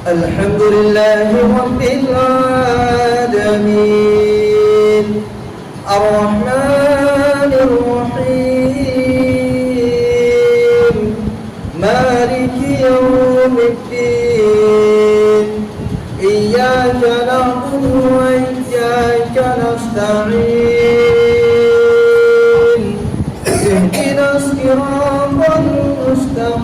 الحمد لله رب العالمين الرحمن الرحيم مالك يوم الدين إياك نعبد وإياك نستعين اهدنا الصراط المستقيم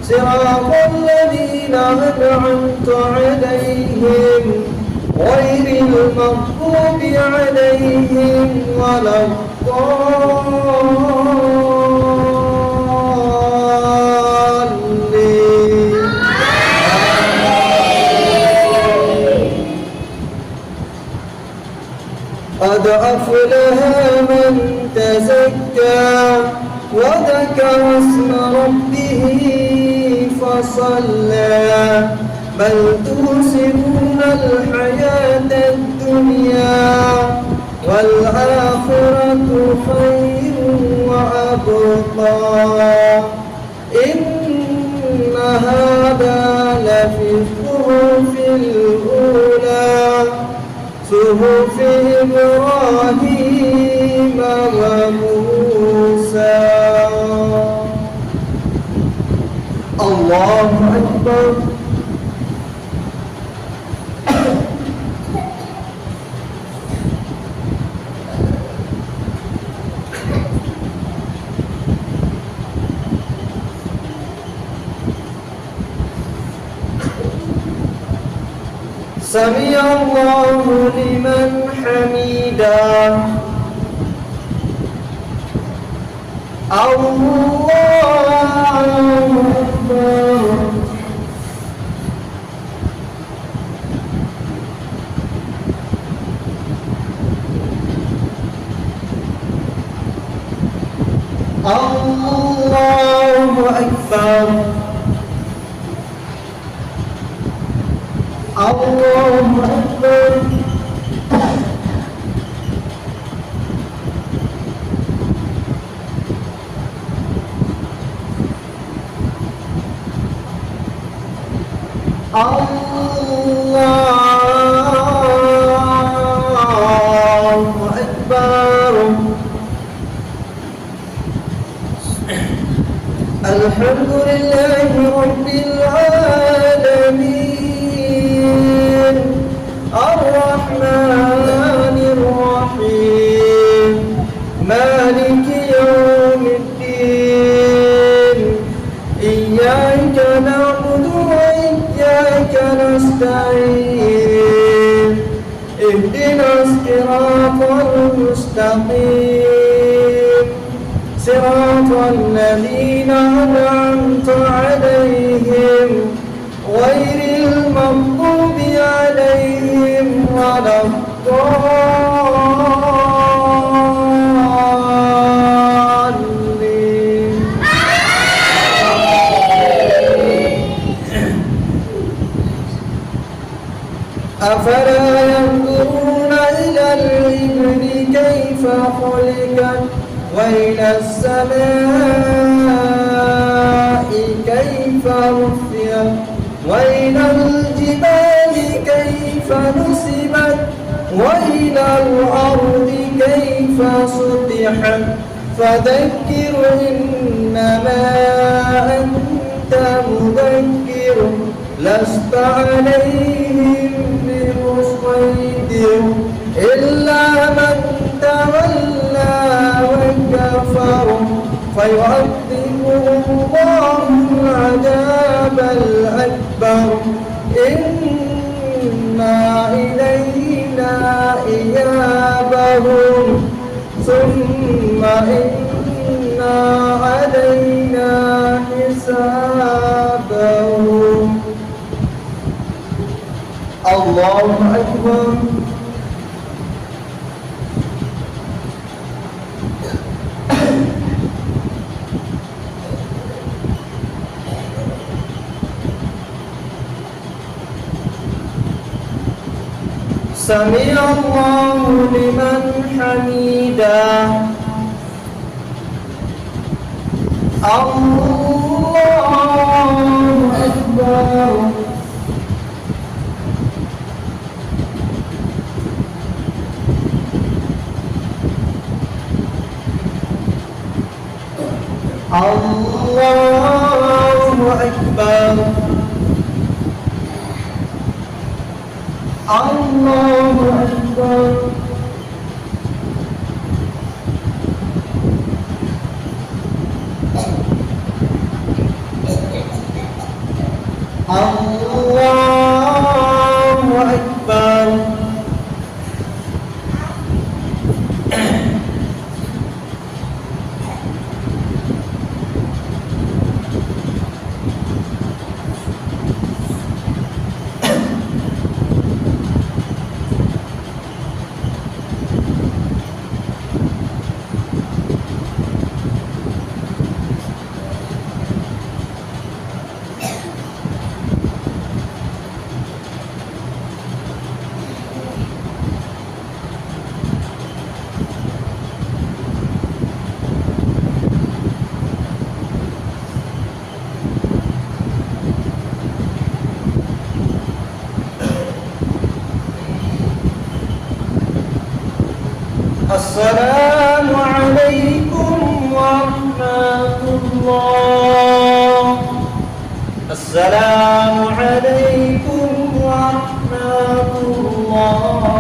صراط الذين أنعمت عليهم غير المغضوب عليهم ولا الضالين. قد أفلح من تزكى وذكر اسم ربه فصلى بل تؤثرون الحياة الدنيا والآخرة خير وأبقى إن هذا لفي الصحف الأولى صحف إبراهيم وموسى. الله أكبر. سمع الله لمن حمده. الله أكبر. الله أكبر. الله أكبر. الله أكبر. الحمد لله رب العالمين الرحمن الرحيم مالك يوم الدين إياك نعبد وإياك نستعين اهدنا الصراط المستقيم صراط الذين أنعمت عليهم غير المغضوب عليهم ولا الضالين. أفلا ينظرون إلى الإبل كيف خلقت وإلى السماء كيف رفعت وإلى الجبال كيف نصبت وإلى الأرض كيف سطحت فذكر إنما أنت مذكر لست عليهم بمسيطر إلا من تولى وكفر فيعذبه الله العذاب الأكبر إن إلينا إيابهم ثم إن علينا حسابهم. الله أكبر. سمع الله لمن حمده. الله أكبر. أكبر الله أكبر الله أكبر السلام عليكم ورحمة الله السلام عليكم ورحمة الله